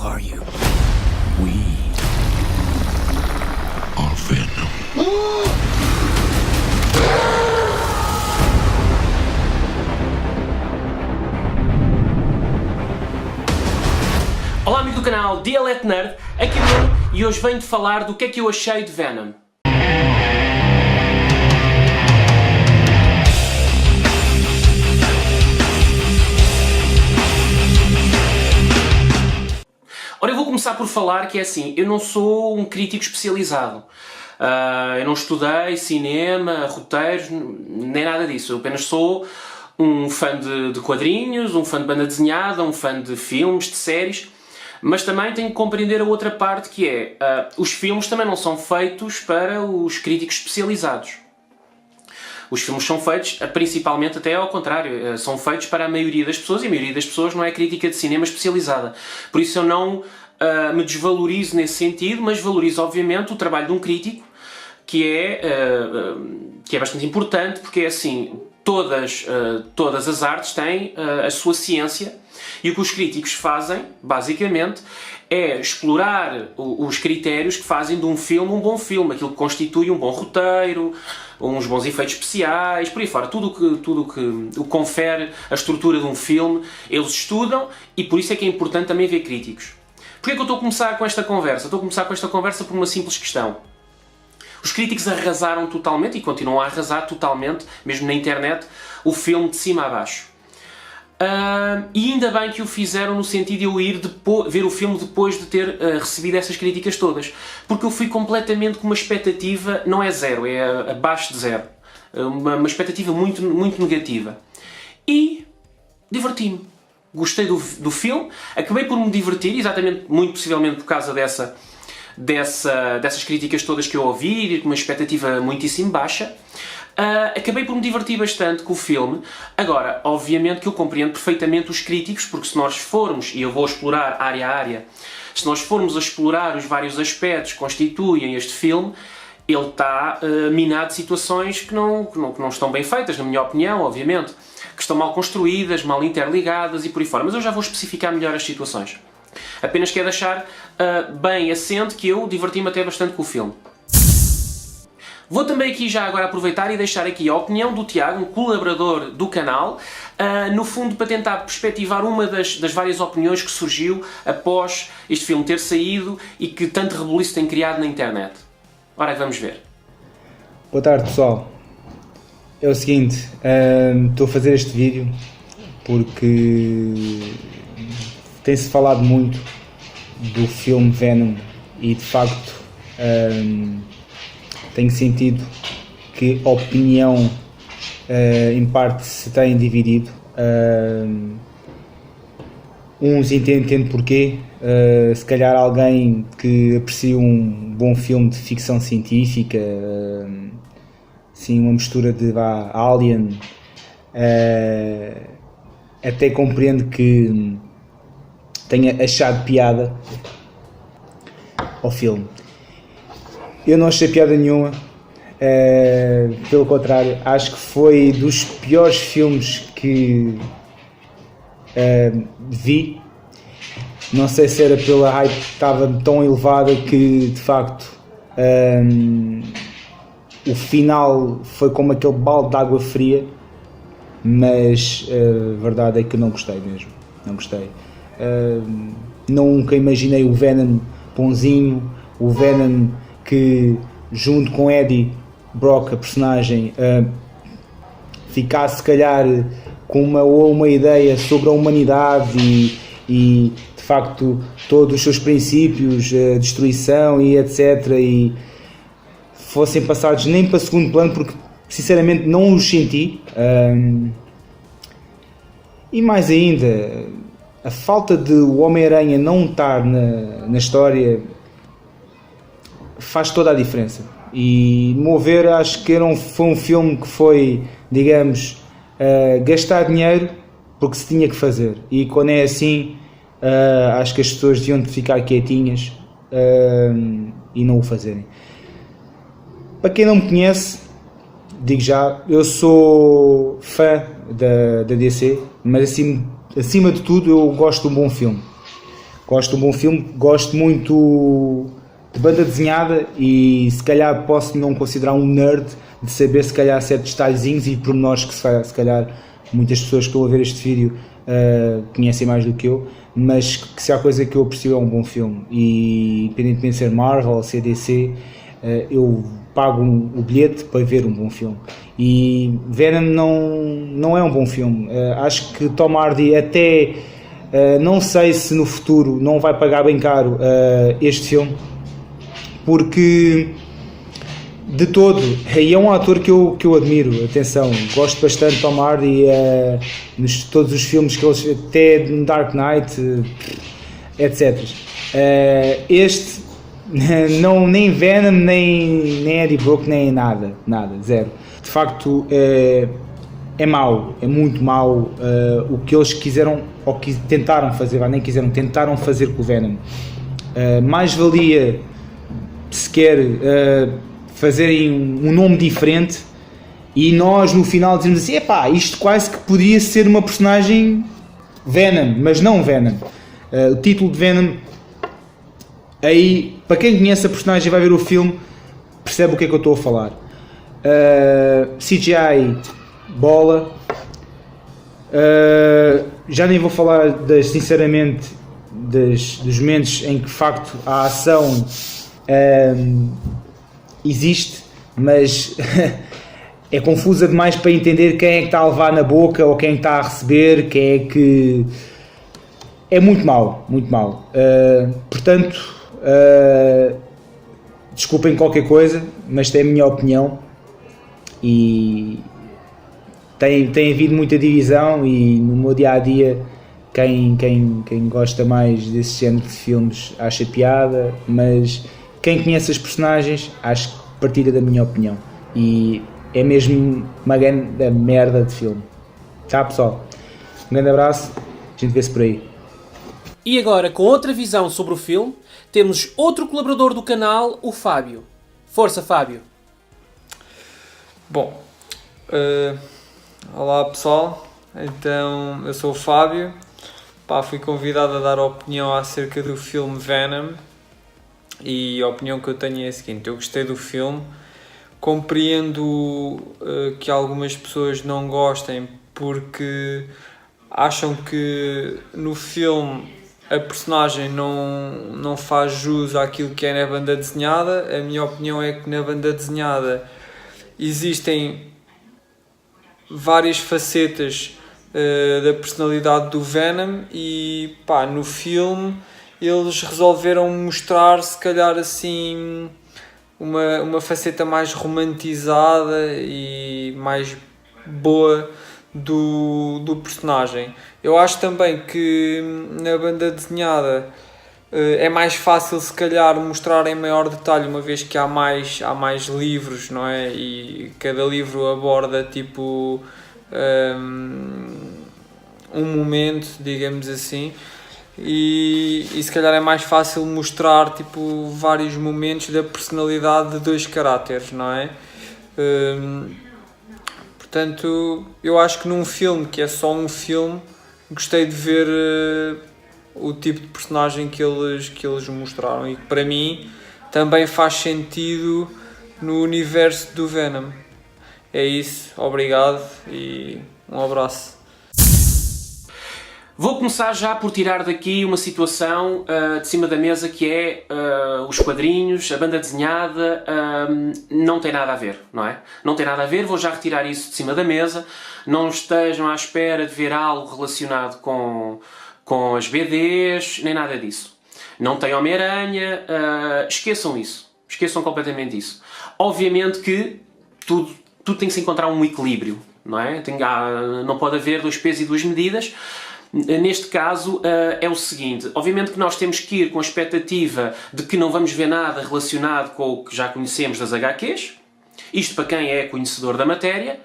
are you? We are Venom. Olá amigo do canal Dialeto Nerd, aqui Bruno e hoje venho-te falar do que é que eu achei de Venom. Ora, eu vou começar por falar que é assim, eu não sou um crítico especializado. Eu não estudei cinema, roteiros, nem nada disso. Eu apenas sou um fã de quadrinhos, um fã de banda desenhada, um fã de filmes, de séries. Mas também tenho que compreender a outra parte que é, os filmes também não são feitos para os críticos especializados. Os filmes são feitos, principalmente até ao contrário, são feitos para a maioria das pessoas e a maioria das pessoas não é crítica de cinema especializada. Por isso eu não me desvalorizo nesse sentido, mas valorizo obviamente o trabalho de um crítico que é bastante importante, porque é assim, todas as artes têm a sua ciência e o que os críticos fazem, basicamente, é explorar os critérios que fazem de um filme um bom filme, aquilo que constitui um bom roteiro, uns bons efeitos especiais, por aí fora, tudo o que confere a estrutura de um filme, eles estudam e por isso é que é importante também ver críticos. Porquê é que eu estou a começar com esta conversa? Estou a começar com esta conversa por uma simples questão. Os críticos arrasaram totalmente, e continuam a arrasar totalmente, mesmo na internet, o filme de cima a baixo. E ainda bem que o fizeram no sentido de eu ir ver o filme depois de ter recebido essas críticas todas. Porque eu fui completamente com uma expectativa, não é zero, é abaixo de zero. Uma expectativa muito, muito negativa. E diverti-me. Gostei do filme, acabei por me divertir, exatamente, muito possivelmente por causa dessas críticas todas que eu ouvi, com uma expectativa muitíssimo baixa. Acabei por me divertir bastante com o filme. Agora, obviamente que eu compreendo perfeitamente os críticos, porque se nós formos, e eu vou explorar área a área, se nós formos a explorar os vários aspectos que constituem este filme, ele está minado de situações que não estão bem feitas, na minha opinião, obviamente, que estão mal construídas, mal interligadas e por aí fora. Mas eu já vou especificar melhor as situações. Apenas quero deixar bem assente que eu diverti-me até bastante com o filme. Vou também aqui já agora aproveitar e deixar aqui a opinião do Tiago, um colaborador do canal, no fundo para tentar perspectivar uma das várias opiniões que surgiu após este filme ter saído e que tanto rebuliço tem criado na internet. Ora, vamos ver. Boa tarde pessoal, é o seguinte, estou a fazer este vídeo porque tem-se falado muito do filme Venom e de facto tenho sentido que a opinião em parte se tem dividido. Uns entendem porquê, se calhar alguém que aprecia um bom filme de ficção científica, assim, uma mistura de Alien, até compreende que tenha achado piada ao filme. Eu não achei piada nenhuma, pelo contrário, acho que foi dos piores filmes que vi. Não sei se era pela hype que estava tão elevada que de facto o final foi como aquele balde de água fria, mas a verdade é que não gostei mesmo, não gostei. Nunca imaginei o Venom bonzinho, o Venom que junto com Eddie Brock, a personagem, ficasse se calhar com uma ideia sobre a humanidade e de facto todos os seus princípios, a destruição e etc, e fossem passados nem para segundo plano, porque sinceramente não os senti. E mais ainda, a falta de o Homem-Aranha não estar na história faz toda a diferença. E, no meu ver, acho que foi um filme que foi, digamos, gastar dinheiro porque se tinha que fazer. E quando é assim, acho que as pessoas deviam ficar quietinhas e não o fazerem. Para quem não me conhece, digo já, eu sou fã da DC, mas acima de tudo eu gosto de um bom filme. Gosto de um bom filme, gosto muito de banda desenhada e se calhar posso não considerar um nerd de saber se calhar certos detalhezinhos e pormenores que se calhar muitas pessoas que estão a ver este vídeo conhecem mais do que eu, mas que se há coisa que eu aprecio é um bom filme e independentemente de ser Marvel ou ser DC, eu pago o bilhete para ver um bom filme e Venom não é um bom filme. Acho que Tom Hardy até não sei se no futuro não vai pagar bem caro este filme, porque de todo, e é um ator que eu admiro, atenção, gosto bastante de Tom Hardy, nos todos os filmes que ele, até no Dark Knight, etc. Este, não, nem Venom, nem Eddie Brock, nem nada, zero. De facto, é mau, é muito mau o que eles quiseram, ou que tentaram fazer, nem quiseram, tentaram fazer com o Venom. Mais valia, se quer, fazerem um nome diferente e nós no final dizemos assim, epá, isto quase que podia ser uma personagem Venom, mas não Venom. O título de Venom, aí, para quem conhece a personagem e vai ver o filme, percebe o que é que eu estou a falar. CGI, bola. Já nem vou falar, sinceramente, dos momentos em que, de facto, a ação existe, mas é confusa demais para entender quem é que está a levar na boca ou quem está a receber, quem é que... É muito mau, muito mau. Portanto, desculpem qualquer coisa, mas esta é a minha opinião e tem havido muita divisão e no meu dia-a-dia quem gosta mais desse género de filmes acha piada, mas quem conhece as personagens acho que partilha da minha opinião e é mesmo uma grande merda de filme. Tá, pessoal? Um grande abraço, a gente vê-se por aí. E agora, com outra visão sobre o filme, temos outro colaborador do canal, o Fábio. Força, Fábio! Bom, olá pessoal, então eu sou o Fábio, fui convidado a dar opinião acerca do filme Venom e a opinião que eu tenho é a seguinte: eu gostei do filme, compreendo que algumas pessoas não gostem porque acham que no filme a personagem não faz jus àquilo que é na banda desenhada. A minha opinião é que na banda desenhada existem várias facetas da personalidade do Venom e no filme eles resolveram mostrar se calhar assim uma faceta mais romantizada e mais boa do personagem. Eu acho também que na banda desenhada é mais fácil se calhar mostrar em maior detalhe, uma vez que há mais livros, não é? E cada livro aborda tipo um momento, digamos assim, e se calhar é mais fácil mostrar tipo vários momentos da personalidade de dois caráteres, não é? Portanto, eu acho que num filme que é só um filme, gostei de ver o tipo de personagem que eles mostraram e que para mim também faz sentido no universo do Venom. É isso, obrigado e um abraço. Vou começar já por tirar daqui uma situação de cima da mesa que é os quadrinhos, a banda desenhada, não tem nada a ver, não é? Não tem nada a ver, vou já retirar isso de cima da mesa. Não estejam à espera de ver algo relacionado com as BDs, nem nada disso. Não tem Homem-Aranha, esqueçam isso, esqueçam completamente isso. Obviamente que tudo tem que se encontrar um equilíbrio, não é? Não pode haver dois pesos e duas medidas. Neste caso é o seguinte: obviamente que nós temos que ir com a expectativa de que não vamos ver nada relacionado com o que já conhecemos das HQs, isto para quem é conhecedor da matéria,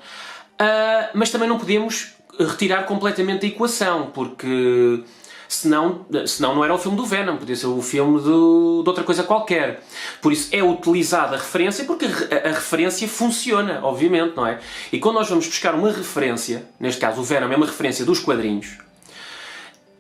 mas também não podemos retirar completamente a equação, porque senão não era o filme do Venom, podia ser o filme de outra coisa qualquer. Por isso é utilizada a referência, porque a referência funciona, obviamente, não é? E quando nós vamos buscar uma referência, neste caso o Venom é uma referência dos quadrinhos,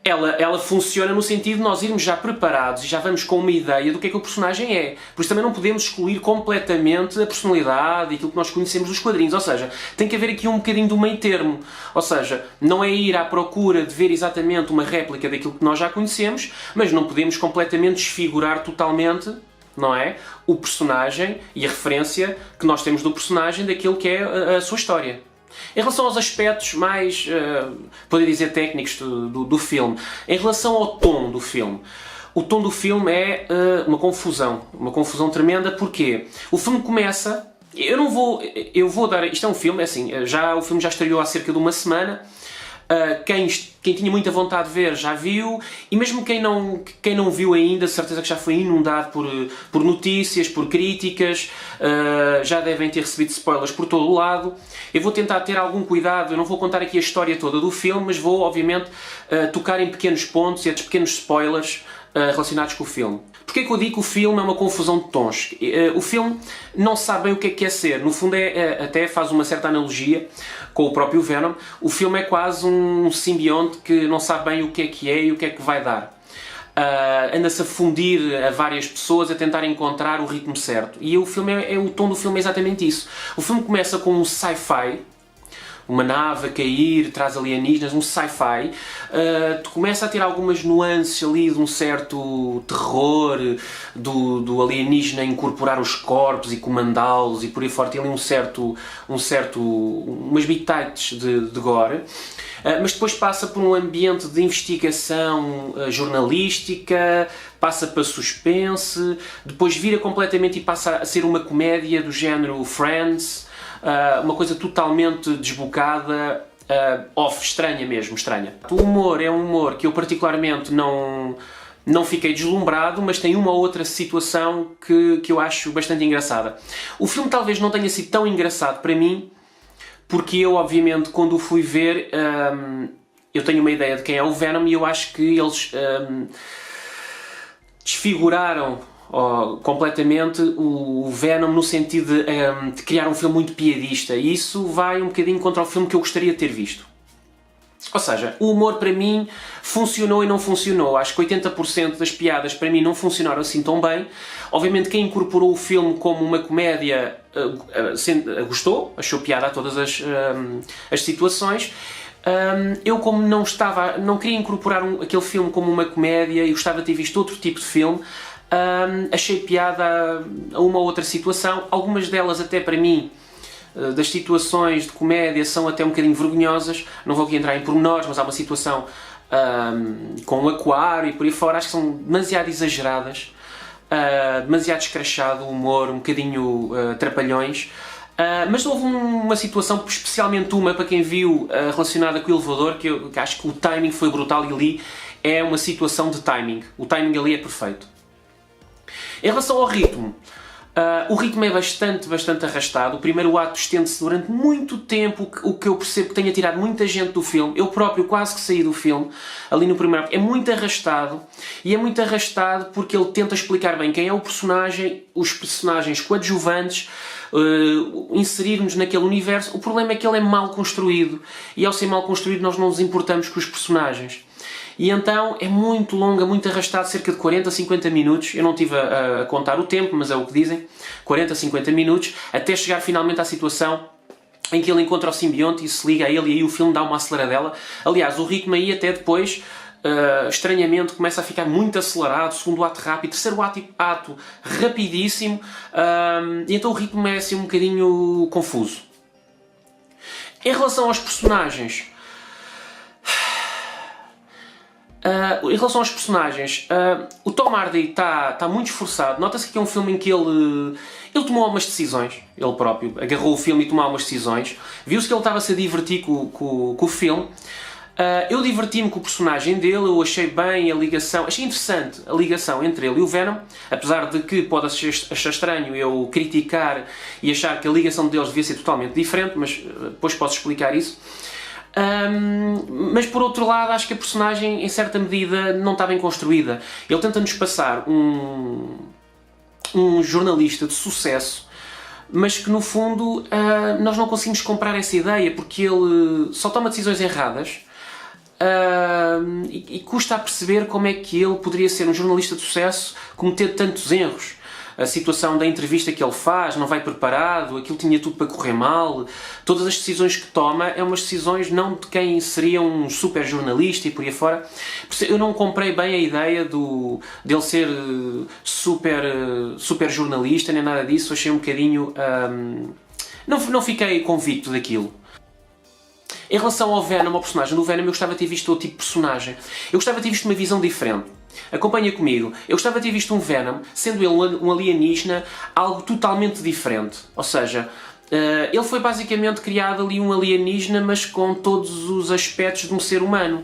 ela funciona no sentido de nós irmos já preparados e já vamos com uma ideia do que é que o personagem é. Por isso também não podemos excluir completamente a personalidade e aquilo que nós conhecemos dos quadrinhos. Ou seja, tem que haver aqui um bocadinho do meio termo. Ou seja, não é ir à procura de ver exatamente uma réplica daquilo que nós já conhecemos, mas não podemos completamente desfigurar totalmente, não é, o personagem e a referência que nós temos do personagem daquilo que é a sua história. Em relação aos aspectos mais, poderia dizer, técnicos do filme, em relação ao tom do filme, o tom do filme é uma confusão tremenda, porque o filme começa, eu vou dar, isto é um filme, é assim, o filme já estreou há cerca de uma semana, quem tinha muita vontade de ver já viu, e mesmo quem não viu ainda, certeza que já foi inundado por notícias, por críticas, já devem ter recebido spoilers por todo o lado. Eu vou tentar ter algum cuidado, eu não vou contar aqui a história toda do filme, mas vou, obviamente, tocar em pequenos pontos e estes pequenos spoilers relacionados com o filme. Porquê que eu digo que o filme é uma confusão de tons? O filme não sabe bem o que é que quer ser. No fundo, até faz uma certa analogia com o próprio Venom. O filme é quase um simbionte que não sabe bem o que é e o que é que vai dar. Anda-se a fundir a várias pessoas a tentar encontrar o ritmo certo. E o tom do filme é exatamente isso. O filme começa com um sci-fi, uma nave a cair, traz alienígenas, um sci-fi. Tu começa a ter algumas nuances ali de um certo terror, do alienígena incorporar os corpos e comandá-los e por aí fora. Tem ali umas bitites de gore. Mas depois passa por um ambiente de investigação jornalística, passa para suspense, depois vira completamente e passa a ser uma comédia do género Friends, uma coisa totalmente desbocada, estranha mesmo, estranha. O humor é um humor que eu particularmente não fiquei deslumbrado, mas tem uma ou outra situação que eu acho bastante engraçada. O filme talvez não tenha sido tão engraçado para mim, porque eu, obviamente, quando o fui ver, eu tenho uma ideia de quem é o Venom e eu acho que eles desfiguraram completamente o Venom no sentido de criar um filme muito piadista, e isso vai um bocadinho contra o filme que eu gostaria de ter visto. Ou seja, o humor para mim funcionou e não funcionou. Acho que 80% das piadas para mim não funcionaram assim tão bem. Obviamente quem incorporou o filme como uma comédia gostou, achou piada a todas as situações. Eu, como não queria incorporar aquele filme como uma comédia e gostava de ter visto outro tipo de filme, achei piada a uma ou outra situação. Algumas delas até para mim, das situações de comédia, são até um bocadinho vergonhosas. Não vou aqui entrar em pormenores, mas há uma situação com um aquário e por aí fora, acho que são demasiado exageradas, demasiado escrachado o humor, um bocadinho trapalhões. Mas houve uma situação, especialmente uma, para quem viu, relacionada com o elevador, que acho que o timing foi brutal, e ali é uma situação de timing. O timing ali é perfeito. Em relação ao ritmo, o ritmo é bastante arrastado. O primeiro ato estende-se durante muito tempo, o que eu percebo que tenha tirado muita gente do filme. Eu próprio quase que saí do filme ali no primeiro ato. É muito arrastado, e é muito arrastado porque ele tenta explicar bem quem é o personagem, os personagens coadjuvantes, inserirmos naquele universo. O problema é que ele é mal construído, e ao ser mal construído nós não nos importamos com os personagens. E então é muito longa, muito arrastado, cerca de 40 a 50 minutos, eu não estive a contar o tempo, mas é o que dizem, 40 a 50 minutos, até chegar finalmente à situação em que ele encontra o simbionte e se liga a ele, e aí o filme dá uma aceleradela. Aliás, o ritmo aí até depois, estranhamente, começa a ficar muito acelerado, segundo ato rápido, terceiro ato rapidíssimo, e então o ritmo é assim um bocadinho confuso. Em relação aos personagens, o Tom Hardy está muito esforçado. Nota-se que é um filme em que ele tomou algumas decisões, ele próprio agarrou o filme e tomou algumas decisões. Viu-se que ele estava-se a divertir com o filme. Eu diverti-me com o personagem dele, eu achei bem a ligação, achei interessante a ligação entre ele e o Venom, apesar de que pode achar estranho eu criticar e achar que a ligação deles devia ser totalmente diferente, mas depois posso explicar isso. Mas por outro lado, acho que a personagem em certa medida não está bem construída. Ele tenta-nos passar um jornalista de sucesso, mas que no fundo nós não conseguimos comprar essa ideia, porque ele só toma decisões erradas, e custa a perceber como é que ele poderia ser um jornalista de sucesso cometer tantos erros. A situação da entrevista que ele faz, não vai preparado, aquilo tinha tudo para correr mal, todas as decisões que toma é umas decisões não de quem seria um super jornalista e por aí fora. Eu não comprei bem a ideia dele ser super jornalista, nem nada disso, achei um bocadinho... não fiquei convicto daquilo. Em relação ao Venom, ao personagem do Venom, eu gostava de ter visto outro tipo de personagem. Eu gostava de ter visto uma visão diferente. Acompanha comigo. Eu gostava de ter visto um Venom, sendo ele um alienígena, algo totalmente diferente. Ou seja, ele foi basicamente criado ali um alienígena, mas com todos os aspectos de um ser humano.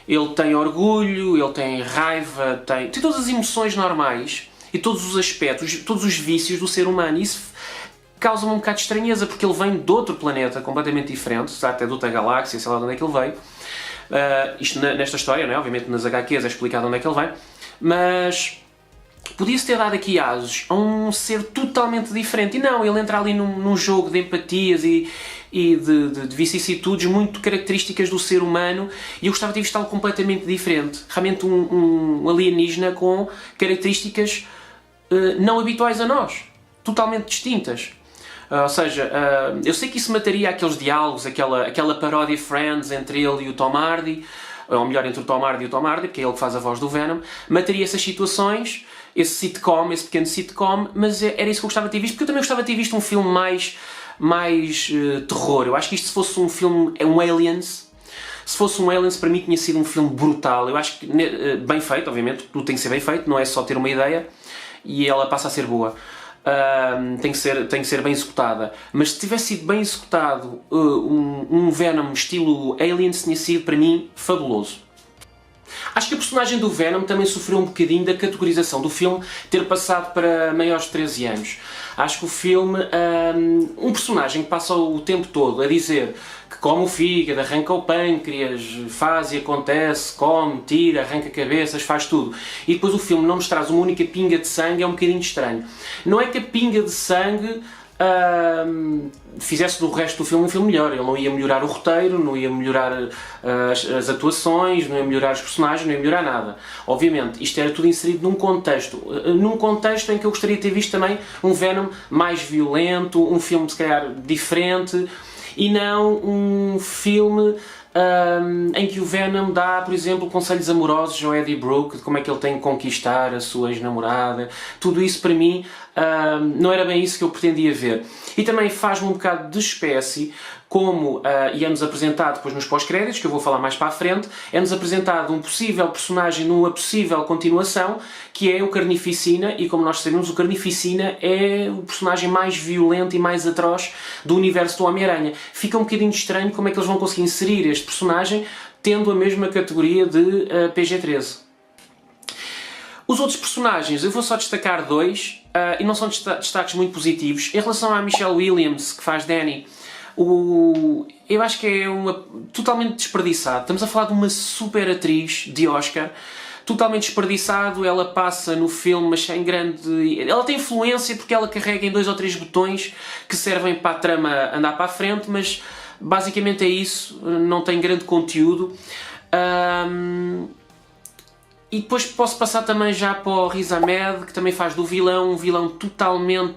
Ele tem orgulho, ele tem raiva, tem todas as emoções normais e todos os aspectos, todos os vícios do ser humano. Isso causa-me um bocado de estranheza, porque ele vem de outro planeta completamente diferente, até de outra galáxia, sei lá de onde é que ele veio. Isto nesta história, não é? Obviamente nas HQs é explicado onde é que ele vem, mas podia-se ter dado aqui asos a um ser totalmente diferente. E não, ele entra ali num jogo de empatias e de vicissitudes muito características do ser humano, e eu gostava de ter visto algo completamente diferente. Realmente um alienígena com características não habituais a nós, totalmente distintas. Ou seja, eu sei que isso mataria aqueles diálogos, aquela paródia Friends entre ele e o Tom Hardy, ou melhor, entre o Tom Hardy e o Tom Hardy, porque é ele que faz a voz do Venom, mataria essas situações, esse pequeno sitcom, mas era isso que eu gostava de ter visto, porque eu também gostava de ter visto um filme mais terror. Eu acho que isto, se fosse um filme, um Aliens, se fosse um Aliens, para mim tinha sido um filme brutal. Eu acho que, bem feito, obviamente, tudo tem que ser bem feito, não é só ter uma ideia e ela passa a ser boa. Tem que ser bem executada, mas se tivesse sido bem executado um Venom estilo Aliens, tinha sido para mim fabuloso. Acho que a personagem do Venom também sofreu um bocadinho da categorização do filme ter passado para maiores de 13 anos. Acho que o filme, um personagem que passa o tempo todo a dizer que come o fígado, arranca o pâncreas, faz e acontece, come, tira, arranca cabeças, faz tudo, e depois o filme não nos traz uma única pinga de sangue, é um bocadinho estranho. Não é que a pinga de sangue fizesse do resto do filme um filme melhor. Ele não ia melhorar o roteiro, não ia melhorar as atuações, não ia melhorar os personagens, não ia melhorar nada. Obviamente, isto era tudo inserido num contexto em que eu gostaria de ter visto também um Venom mais violento, um filme se calhar diferente, e não um filme em que o Venom dá, por exemplo, conselhos amorosos ao Eddie Brooke, de como é que ele tem que conquistar a sua ex-namorada. Tudo isso para mim não era bem isso que eu pretendia ver. E também faz-me um bocado de espécie como, e é-nos apresentado depois nos pós-créditos, que eu vou falar mais para a frente, é-nos apresentado um possível personagem numa possível continuação, que é o Carnificina, e como nós sabemos, o Carnificina é o personagem mais violento e mais atroz do universo do Homem-Aranha. Fica um bocadinho estranho como é que eles vão conseguir inserir este personagem tendo a mesma categoria de PG-13. Os outros personagens, eu vou só destacar dois, e não são destaques muito positivos. Em relação à Michelle Williams, que faz Dani, eu acho que é totalmente desperdiçado. Estamos a falar de uma super atriz de Oscar, totalmente desperdiçado. Ela passa no filme, mas sem grande... Ela tem influência porque ela carrega em 2 ou 3 botões que servem para a trama andar para a frente, mas basicamente é isso, não tem grande conteúdo. E depois posso passar também já para o Riz Ahmed, que também faz do vilão, um vilão totalmente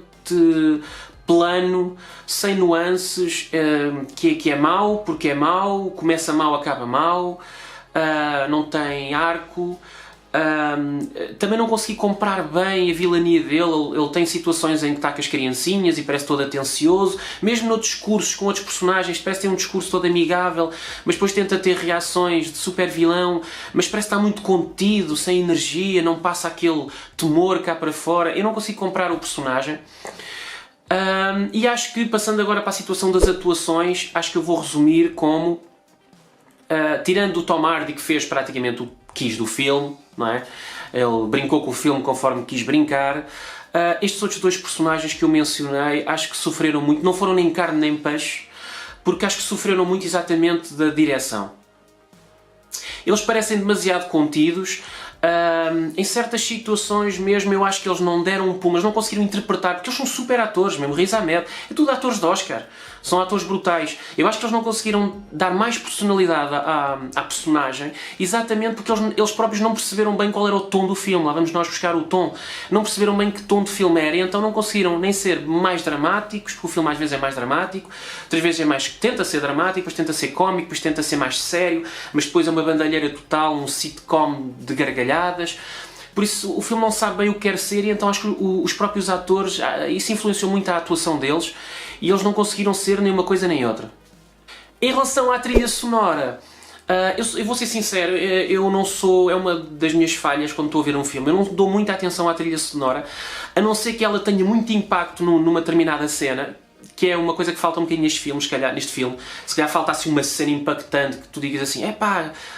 plano, sem nuances, que é mau porque é mau, começa mau, acaba mau, não tem arco. Também não consegui comprar bem a vilania dele. Ele tem situações em que está com as criancinhas e parece todo atencioso, mesmo noutros discursos com outros personagens parece ter um discurso todo amigável, mas depois tenta ter reações de super vilão, mas parece estar muito contido, sem energia, não passa aquele temor cá para fora. Eu não consigo comprar o personagem. E acho que, passando agora para a situação das atuações, acho que eu vou resumir como, tirando o Tom Hardy, que fez praticamente o que quis do filme, não é? Ele brincou com o filme conforme quis brincar. Estes outros 2 personagens que eu mencionei, acho que sofreram muito, não foram nem carne nem peixe, porque acho que sofreram muito exatamente da direção. Eles parecem demasiado contidos, Em certas situações mesmo eu acho que eles não deram um pulo, mas não conseguiram interpretar, porque eles são super atores mesmo. Riz Ahmed, é tudo atores de Oscar, são atores brutais. Eu acho que eles não conseguiram dar mais personalidade à personagem, exatamente porque eles próprios não perceberam bem qual era o tom do filme. Lá vamos nós buscar o tom, não perceberam bem que tom de filme era, e então não conseguiram nem ser mais dramáticos, porque o filme às vezes é mais dramático, outras vezes é mais, tenta ser dramático, depois tenta ser cómico, depois tenta ser mais sério, mas depois é uma bandalheira total, um sitcom de gargalhadas. Por isso o filme não sabe bem o que quer ser, e então acho que os próprios atores, isso influenciou muito a atuação deles, e eles não conseguiram ser nem uma coisa nem outra. Em relação à trilha sonora, eu vou ser sincero, eu não sou, é uma das minhas falhas quando estou a ver um filme, eu não dou muita atenção à trilha sonora, a não ser que ela tenha muito impacto numa determinada cena, que é uma coisa que falta um bocadinho neste filme, se calhar falta assim uma cena impactante, que tu digas assim,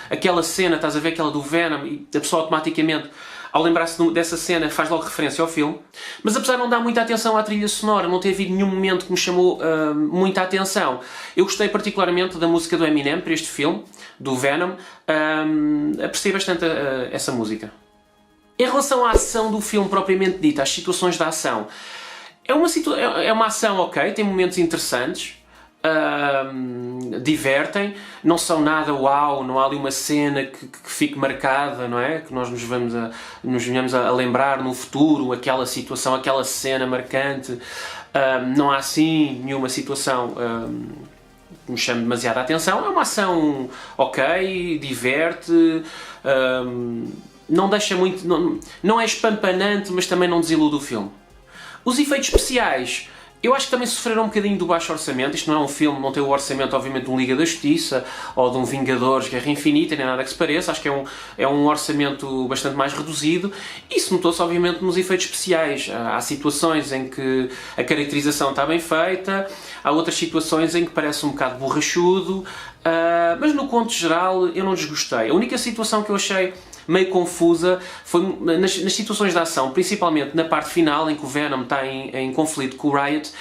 aquela cena, estás a ver aquela do Venom, e a pessoa automaticamente, ao lembrar-se dessa cena, faz logo referência ao filme. Mas apesar de não dar muita atenção à trilha sonora, não ter havido nenhum momento que me chamou muita atenção, eu gostei particularmente da música do Eminem para este filme, do Venom, apreciei bastante essa música. Em relação à ação do filme propriamente dita, às situações de ação, é uma ação ok, tem momentos interessantes, divertem, não são nada uau, não há ali uma cena que fique marcada, não é? Que nós nos venhamos a lembrar no futuro, aquela situação, aquela cena marcante. Não há assim nenhuma situação que nos chame demasiada atenção. É uma ação ok, diverte, não deixa muito, não é espampanante, mas também não desilude o filme. Os efeitos especiais, eu acho que também sofreram um bocadinho do baixo orçamento. Isto não é um filme, não tem o orçamento, obviamente, de um Liga da Justiça ou de um Vingadores Guerra Infinita, nem nada que se pareça. Acho que é um orçamento bastante mais reduzido. Isso notou-se, obviamente, nos efeitos especiais. Há situações em que a caracterização está bem feita, há outras situações em que parece um bocado borrachudo, mas no conto geral eu não desgostei. A única situação que eu achei meio confusa foi nas situações de ação, principalmente na parte final em que o Venom está em conflito com o Riot.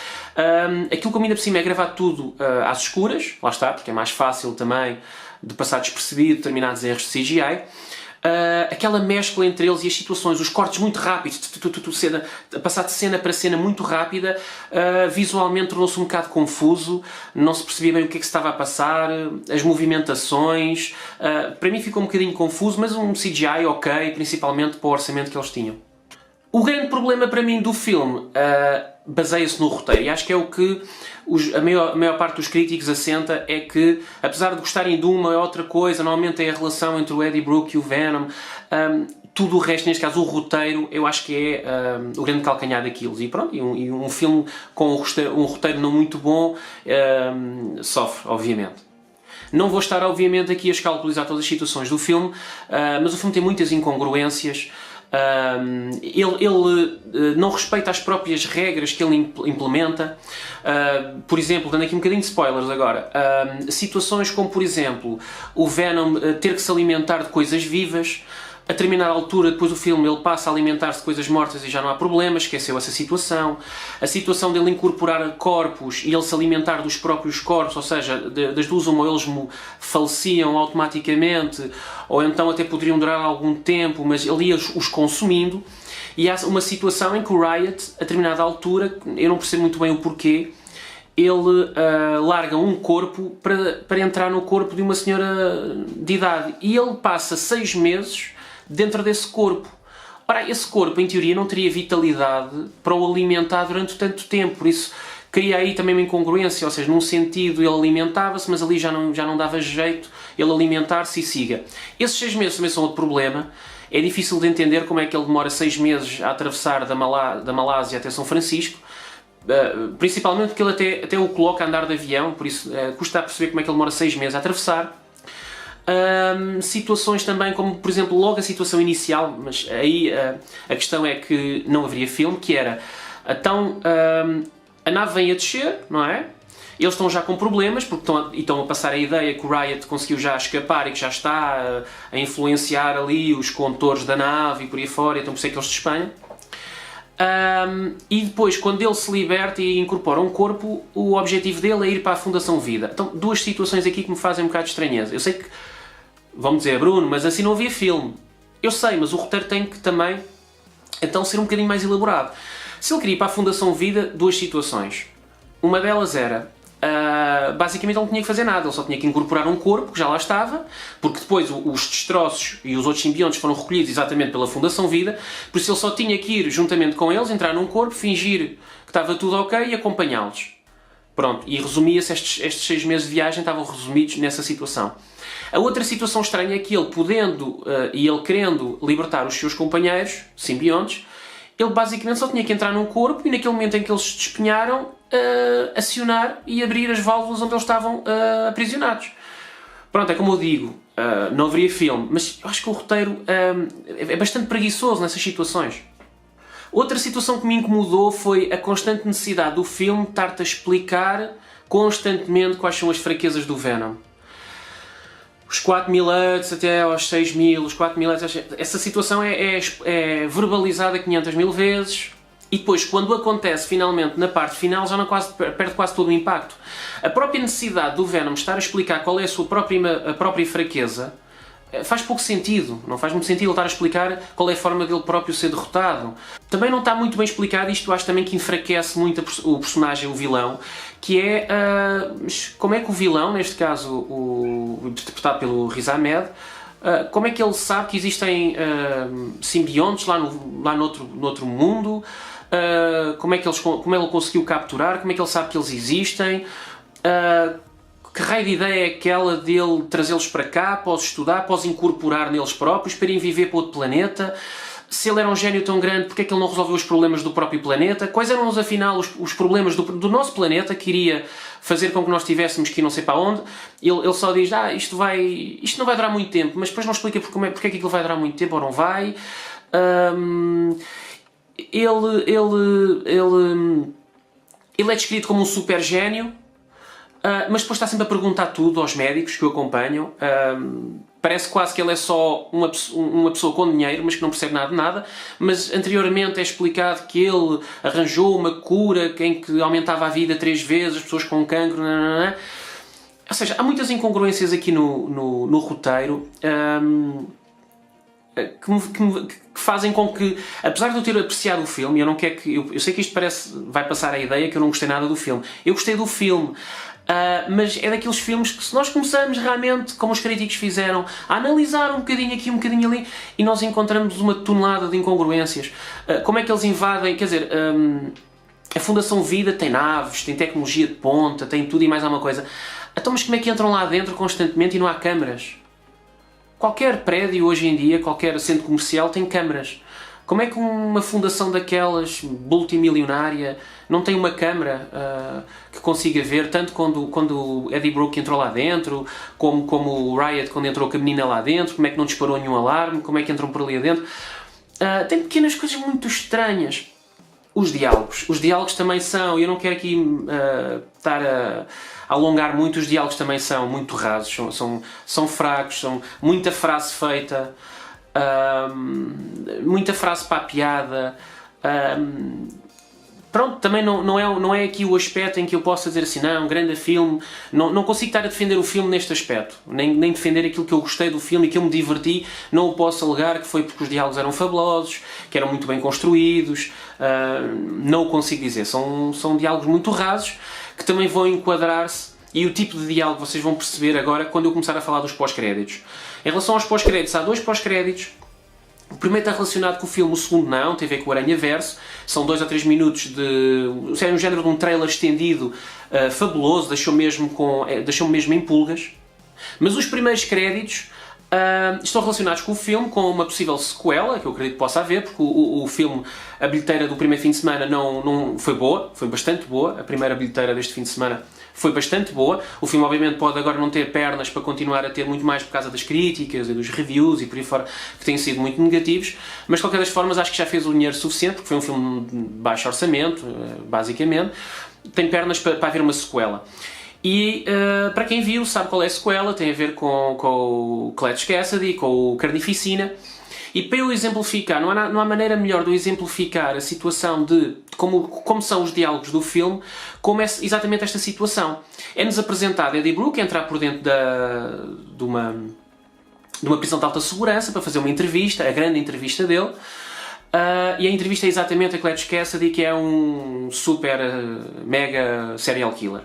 Aquilo que ainda por cima é gravar tudo às escuras, lá está, porque é mais fácil também de passar despercebido determinados erros de CGI. Aquela mescla entre eles e as situações, os cortes muito rápidos, passar de cena para cena muito rápida, visualmente tornou-se um bocado confuso, não se percebia bem o que é que se estava a passar, as movimentações, para mim ficou um bocadinho confuso, mas um CGI ok, principalmente para o orçamento que eles tinham. O grande problema para mim do filme baseia-se no roteiro, e acho que é o que a maior parte dos críticos assenta, é que, apesar de gostarem de uma ou outra coisa, normalmente é a relação entre o Eddie Brook e o Venom, tudo o resto, neste caso o roteiro, eu acho que é o grande calcanhar daquilo. E pronto, e um filme com um roteiro não muito bom sofre, obviamente. Não vou estar, obviamente, aqui a escalpelizar todas as situações do filme, mas o filme tem muitas incongruências. Ele não respeita as próprias regras que ele implementa. Por exemplo, dando aqui um bocadinho de spoilers agora, situações como, por exemplo, o Venom ter que se alimentar de coisas vivas. A determinada altura, depois do filme, ele passa a alimentar-se de coisas mortas e já não há problema, esqueceu essa situação. A situação dele incorporar corpos e ele se alimentar dos próprios corpos, ou seja, das duas uma, eles faleciam automaticamente, ou então até poderiam durar algum tempo, mas ele ia os consumindo. E há uma situação em que o Riot, a determinada altura, eu não percebo muito bem o porquê, ele larga um corpo para entrar no corpo de uma senhora de idade. E ele passa 6 meses dentro desse corpo. Ora, esse corpo, em teoria, não teria vitalidade para o alimentar durante tanto tempo, por isso cria aí também uma incongruência, ou seja, num sentido ele alimentava-se, mas ali já não dava jeito ele alimentar-se e siga. Esses 6 meses também são outro problema. É difícil de entender como é que ele demora 6 meses a atravessar da Malásia até São Francisco, principalmente porque ele até o coloca a andar de avião, por isso custa a perceber como é que ele demora 6 meses a atravessar. Situações também como, por exemplo, logo a situação inicial, mas aí a questão é que não haveria filme, que era, então a nave vem a descer, não é? Eles estão já com problemas, porque estão a passar a ideia que o Riot conseguiu já escapar e que já está a influenciar ali os condutores da nave e por aí fora, então por isso é que eles se espalham. E depois, quando ele se liberta e incorpora um corpo, o objetivo dele é ir para a Fundação Vida. Então, duas situações aqui que me fazem um bocado de estranheza. Eu sei que vão dizer, Bruno, mas assim não havia filme. Eu sei, mas o roteiro tem que também então ser um bocadinho mais elaborado. Se ele queria ir para a Fundação Vida, duas situações. Uma delas era, basicamente ele não tinha que fazer nada, ele só tinha que incorporar um corpo que já lá estava, porque depois os destroços e os outros simbiontes foram recolhidos exatamente pela Fundação Vida, por isso ele só tinha que ir juntamente com eles, entrar num corpo, fingir que estava tudo ok e acompanhá-los. Pronto, e resumia-se, estes 6 meses de viagem estavam resumidos nessa situação. A outra situação estranha é que ele, podendo e ele querendo libertar os seus companheiros, simbiontes, ele basicamente só tinha que entrar num corpo e naquele momento em que eles se despenharam, acionar e abrir as válvulas onde eles estavam aprisionados. Pronto, é como eu digo, não haveria filme, mas eu acho que o roteiro é bastante preguiçoso nessas situações. Outra situação que me incomodou foi a constante necessidade do filme estar-te a explicar constantemente quais são as fraquezas do Venom. Os 4.000 hertz até aos 6.000, os 4.000 hertz... Essa situação é verbalizada 500.000 vezes e depois, quando acontece finalmente na parte final, já não perde quase todo o impacto. A própria necessidade do Venom estar a explicar qual é a sua própria fraqueza faz pouco sentido. Não faz muito sentido ele estar a explicar qual é a forma dele próprio ser derrotado. Também não está muito bem explicado, isto eu acho também que enfraquece muito o personagem, o vilão, que é como é que o vilão, neste caso interpretado pelo Riz Ahmed, como é que ele sabe que existem simbiontes lá no outro mundo, como ele conseguiu capturar, como é que ele sabe que eles existem, que raio de ideia é aquela dele trazê-los para cá, para os estudar, para os incorporar neles próprios, para irem viver para outro planeta. Se ele era um gênio tão grande, porque é que ele não resolveu os problemas do próprio planeta? Quais eram, afinal, os problemas do nosso planeta que iria fazer com que nós tivéssemos que ir não sei para onde? Ele só diz, isto não vai durar muito tempo, mas depois não explica porque é que aquilo vai durar muito tempo ou não vai. Ele é descrito como um super gênio, mas depois está sempre a perguntar tudo aos médicos que o acompanham. Parece quase que ele é só uma pessoa com dinheiro, mas que não percebe nada de nada. Mas anteriormente é explicado que ele arranjou uma cura em que aumentava a vida 3 vezes, as pessoas com cancro. Ou seja, há muitas incongruências aqui no roteiro que fazem com que, apesar de eu ter apreciado o filme, eu sei que isto vai passar a ideia que eu não gostei nada do filme. Eu gostei do filme. Mas é daqueles filmes que, se nós começamos realmente, como os críticos fizeram, a analisar um bocadinho aqui, um bocadinho ali, e nós encontramos uma tonelada de incongruências. Como é que eles invadem? Quer dizer, a Fundação Vida tem naves, tem tecnologia de ponta, tem tudo e mais alguma coisa. Então, mas como é que entram lá dentro constantemente e não há câmaras? Qualquer prédio hoje em dia, qualquer centro comercial tem câmaras. Como é que uma fundação daquelas, multimilionária, não tem uma câmara que consiga ver, tanto quando o Eddie Brook entrou lá dentro, como o Riot quando entrou com a menina lá dentro, como é que não disparou nenhum alarme, como é que entram por ali adentro. Tem pequenas coisas muito estranhas. Os diálogos também são, eu não quero aqui estar a alongar muito, os diálogos também são muito rasos, são fracos, são muita frase feita, muita frase para a piada. Pronto, também não é aqui o aspecto em que eu possa dizer assim, não, um grande filme, não consigo estar a defender o filme neste aspecto, nem defender aquilo que eu gostei do filme e que eu me diverti, não o posso alegar que foi porque os diálogos eram fabulosos, que eram muito bem construídos, não o consigo dizer, são diálogos muito rasos, que também vão enquadrar-se, e o tipo de diálogo vocês vão perceber agora quando eu começar a falar dos pós-créditos. Em relação aos pós-créditos, há 2 pós-créditos. O primeiro está relacionado com o filme, o segundo não, tem a ver com o Aranha-Verso. São 2 a 3 minutos é um género de um trailer estendido, fabuloso, deixou-me mesmo em pulgas. Mas os primeiros créditos estão relacionados com o filme, com uma possível sequela, que eu acredito que possa haver, porque o filme, a bilheteira do primeiro fim de semana não foi boa, foi bastante boa. A primeira bilheteira deste fim de semana foi bastante boa. O filme obviamente pode agora não ter pernas para continuar a ter muito mais por causa das críticas e dos reviews e por aí fora, que têm sido muito negativos, mas de qualquer das formas acho que já fez o dinheiro suficiente, porque foi um filme de baixo orçamento, basicamente. Tem pernas para haver uma sequela. E para quem viu sabe qual é a sequela, tem a ver com o Clutch Cassidy, com o Carnificina. E para eu exemplificar, não há maneira melhor de eu exemplificar a situação de como são os diálogos do filme, como é exatamente esta situação. É-nos apresentado Eddie Brook a entrar por dentro de de uma prisão de alta segurança para fazer uma entrevista, a grande entrevista dele. E a entrevista é exatamente a Cletus Cassidy, que é um super mega serial killer.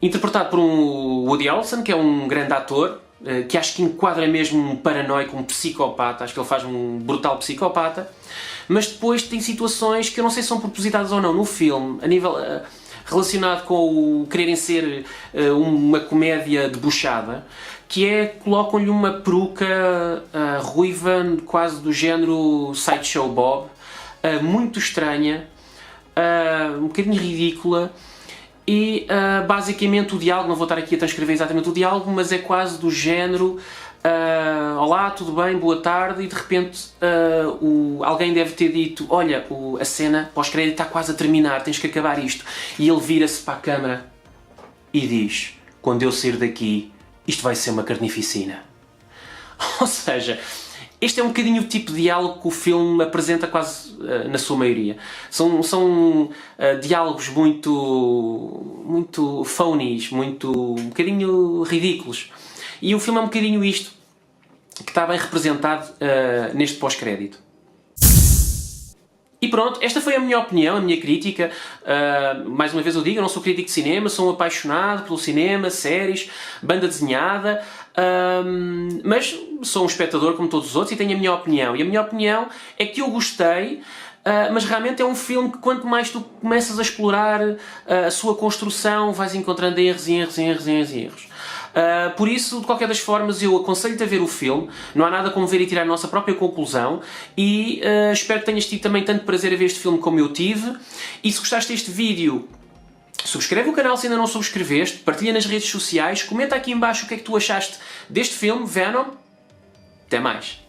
Interpretado por um Woody Harrelson, que é um grande ator, que acho que enquadra mesmo um paranoico, um psicopata. Acho que ele faz um brutal psicopata. Mas depois tem situações que eu não sei se são propositadas ou não no filme, a nível relacionado com o quererem ser uma comédia debochada, que é, colocam-lhe uma peruca ruiva, quase do género Sideshow Bob, muito estranha, um bocadinho ridícula, e basicamente o diálogo, não vou estar aqui a transcrever exatamente o diálogo, mas é quase do género olá, tudo bem, boa tarde, e de repente alguém deve ter dito, olha, a cena pós-crédito está quase a terminar, tens que acabar isto, e ele vira-se para a câmara e diz, quando eu sair daqui, isto vai ser uma carnificina. Ou seja, este é um bocadinho o tipo de diálogo que o filme apresenta quase na sua maioria. São diálogos muito phonies, um bocadinho ridículos. E o filme é um bocadinho isto, que está bem representado neste pós-crédito. E pronto, esta foi a minha opinião, a minha crítica. Mais uma vez eu digo, eu não sou crítico de cinema, sou um apaixonado pelo cinema, séries, banda desenhada, mas sou um espectador como todos os outros e tenho a minha opinião. E a minha opinião é que eu gostei, mas realmente é um filme que quanto mais tu começas a explorar a sua construção, vais encontrando erros. Por isso, de qualquer das formas, eu aconselho-te a ver o filme. Não há nada como ver e tirar a nossa própria conclusão. E espero que tenhas tido também tanto prazer a ver este filme como eu tive. E se gostaste deste vídeo, subscreve o canal se ainda não subscreveste, partilha nas redes sociais, comenta aqui em baixo o que é que tu achaste deste filme, Venom. Até mais!